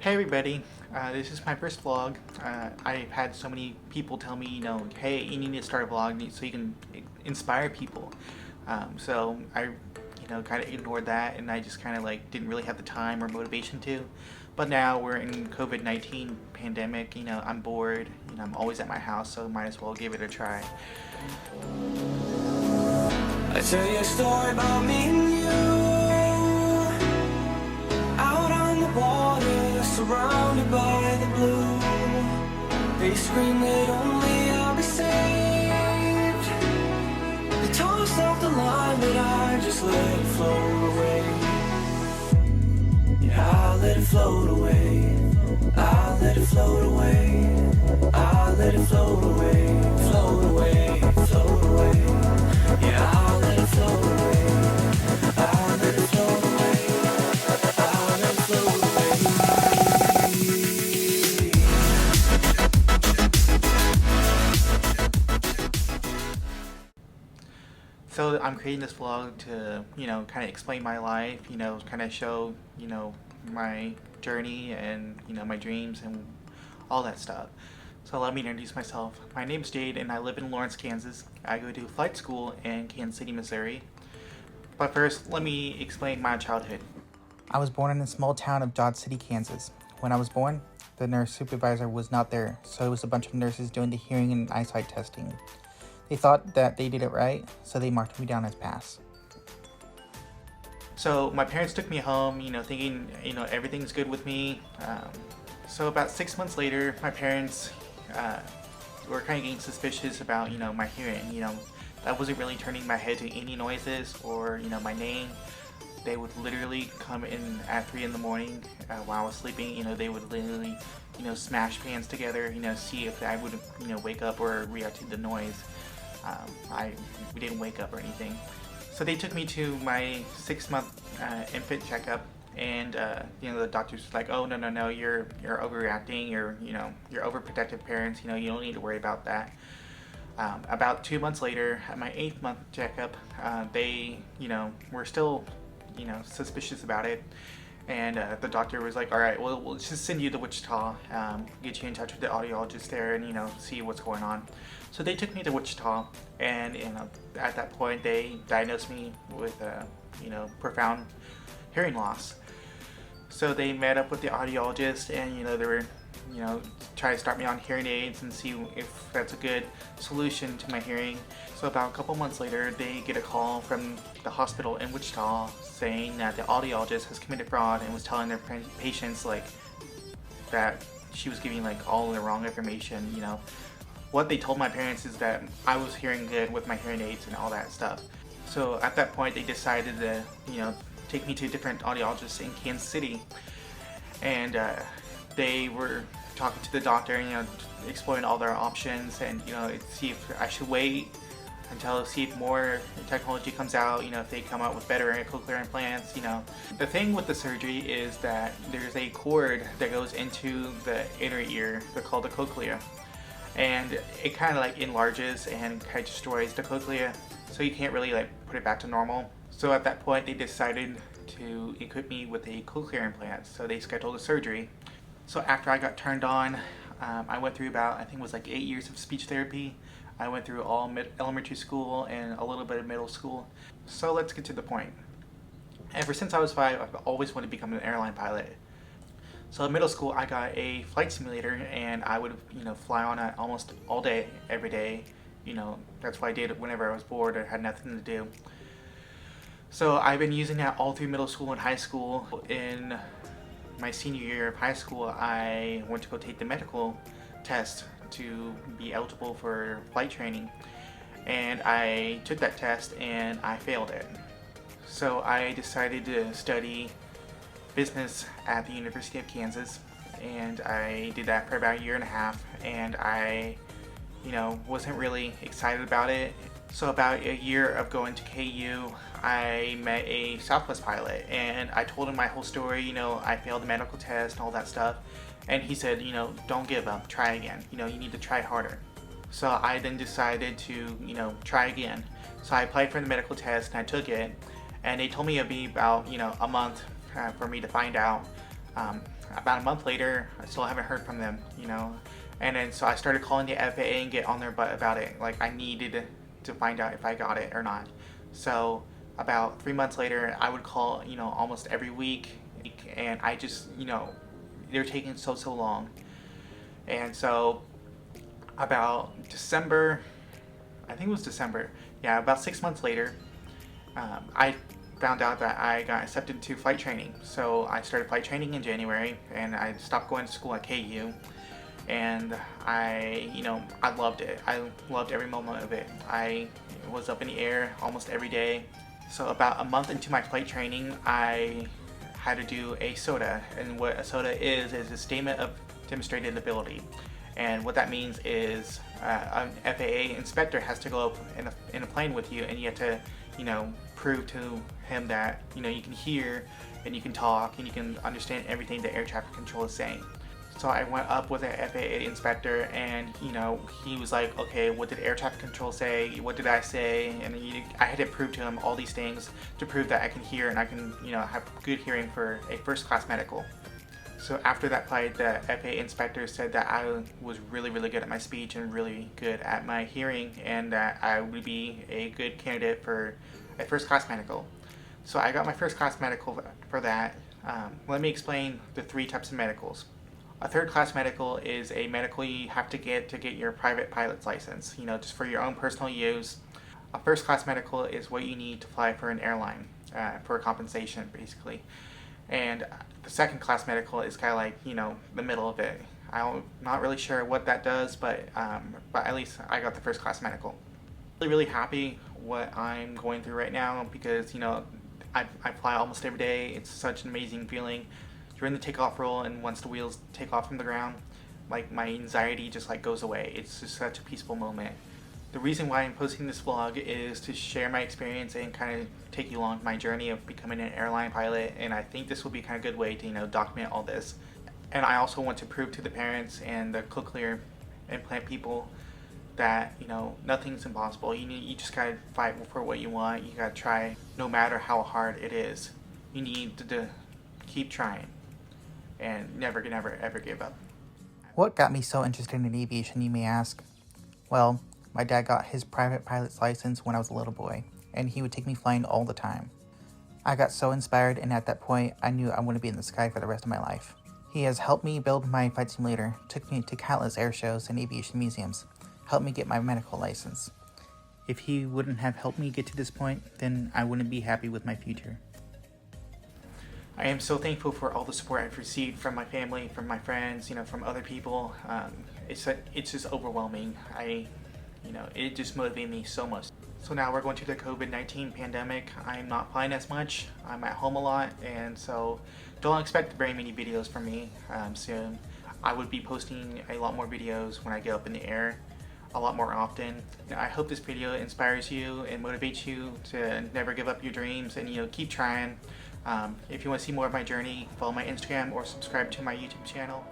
Hey everybody, this is my first vlog. I've had so many people tell me, hey, you need to start a vlog so you can inspire people. So I, kind of ignored that, and I just kind of like didn't really have the time or motivation to. But now we're in COVID-19 pandemic. I'm bored. I'm always at my house, so might as well give it a try. I tell you a story about me and you, out on the water, surrounded by the blue. They scream that only I'll be saved. They toss off the line, but I just let it float away. Yeah, I'll let it float away. I'll let it float away. I'll let it float away, float away, float away. Yeah, I'll let it float away. I'll let it float away. I'll let it float away. So I'm creating this vlog to, kind of explain my life, kind of show, my journey and, my dreams and all that stuff. So let me introduce myself. My name's Jade and I live in Lawrence, Kansas. I go to flight school in Kansas City, Missouri. But first, let me explain my childhood. I was born in the small town of Dodge City, Kansas. When I was born, the nurse supervisor was not there, so it was a bunch of nurses doing the hearing and eyesight testing. They thought that they did it right, so they marked me down as pass. So my parents took me home, thinking, everything's good with me. So about 6 months later, my parents were kind of getting suspicious about, my hearing. I wasn't really turning my head to any noises or, my name. They would literally come in at 3 in the morning while I was sleeping. They would literally, smash pans together, see if I would, wake up or react to the noise. We didn't wake up or anything. So they took me to my 6-month infant checkup, and the doctor's like, oh no, you're overreacting, you're overprotective parents, you don't need to worry about that. About 2 months later, at my 8th month checkup, they were still suspicious about it, and the doctor was like, all right, well, we'll just send you to Wichita, get you in touch with the audiologist there, and see what's going on. So they took me to Wichita, and at that point they diagnosed me with profound hearing loss. So they met up with the audiologist, and they were try to start me on hearing aids and see if that's a good solution to my hearing. So about a couple months later, they get a call from the hospital in Wichita saying that the audiologist has committed fraud and was telling their patients that she was giving all the wrong information. What they told my parents is that I was hearing good with my hearing aids and all that stuff. So at that point, they decided to take me to different audiologists in Kansas City, and they were talking to the doctor, exploring all their options, and see if I should wait until see if more technology comes out, if they come out with better cochlear implants. The thing with the surgery is that there's a cord that goes into the inner ear, they're called the cochlea, and it kind of enlarges and kind of destroys the cochlea, so you can't really put it back to normal. So at that point they decided to equip me with a cochlear implant, so they scheduled a surgery. So after I got turned on, I went through about, I think it was 8 years of speech therapy. I went through all elementary school and a little bit of middle school. So let's get to the point. Ever since I was 5, I've always wanted to become an airline pilot. So in middle school, I got a flight simulator, and I would, fly on it almost all day, every day. That's what I did whenever I was bored or had nothing to do. So I've been using that all through middle school and high school. In my senior year of high school, I went to go take the medical test to be eligible for flight training. And I took that test and I failed it. So I decided to study business at the University of Kansas, and I did that for about a year and a half, and I wasn't really excited about it. So about a year of going to KU, I met a Southwest pilot, and I told him my whole story. I failed the medical test and all that stuff, and he said, don't give up, try again, you need to try harder. So I then decided to try again. So I applied for the medical test and I took it, and they told me it'd be about a month for me to find out About a month later, I still haven't heard from them, you know. And then so I started calling the FAA and get on their butt about it. Like I needed to find out if I got it or not. So about 3 months later, I would call, you know, almost every week, and I just, you know, they're taking so long. And so about December, I think it was December, yeah, about 6 months later, I found out that I got accepted to flight training. So I started flight training in January, and I stopped going to school at KU. And I loved it. I loved every moment of it. I was up in the air almost every day. So about a month into my flight training, I had to do a SOTA. And what a SOTA is a statement of demonstrated ability. And what that means is an FAA inspector has to go up in a plane with you, and you have to, you know, prove to him that, you know, you can hear and you can talk and you can understand everything the air traffic control is saying. So I went up with an FAA inspector, and, you know, he was like, okay, what did air traffic control say? What did I say? And I had to prove to him all these things to prove that I can hear and I can, you know, have good hearing for a first class medical. So after that flight, the FAA inspector said that I was really good at my speech and really good at my hearing, and that I would be a good candidate for a first class medical. So I got my first class medical for that. Let me explain the 3 types of medicals. A third class medical is a medical you have to get your private pilot's license, you know, just for your own personal use. A first class medical is what you need to fly for an airline, for compensation basically. And the second class medical is kind of like, you know, the middle of it. I'm not really sure what that does, but at least I got the first class medical. Really happy what I'm going through right now, because, you know, I fly almost every day. It's such an amazing feeling. You're in the takeoff roll, and once the wheels take off from the ground, like, my anxiety just like goes away. It's just such a peaceful moment. The reason why I'm posting this vlog is to share my experience and kind of take you along my journey of becoming an airline pilot, and I think this will be kind of a good way to, you know, document all this. And I also want to prove to the parents and the cochlear implant people that, you know, nothing's impossible. You just gotta fight for what you want. You gotta try no matter how hard it is. You need to keep trying and never ever give up. What got me so interested in aviation, you may ask? Well, my dad got his private pilot's license when I was a little boy, and he would take me flying all the time. I got so inspired, and at that point, I knew I wanted to be in the sky for the rest of my life. He has helped me build my flight simulator, took me to countless air shows and aviation museums, helped me get my medical license. If he wouldn't have helped me get to this point, then I wouldn't be happy with my future. I am so thankful for all the support I've received from my family, from my friends, you know, from other people. It's just overwhelming. It just motivated me so much. So now we're going to the COVID-19 pandemic. I'm not flying as much. I'm at home a lot, and so don't expect very many videos from me soon. I would be posting a lot more videos when I get up in the air, a lot more often. I hope this video inspires you and motivates you to never give up your dreams and, you know, keep trying. If you want to see more of my journey, follow my Instagram or subscribe to my YouTube channel.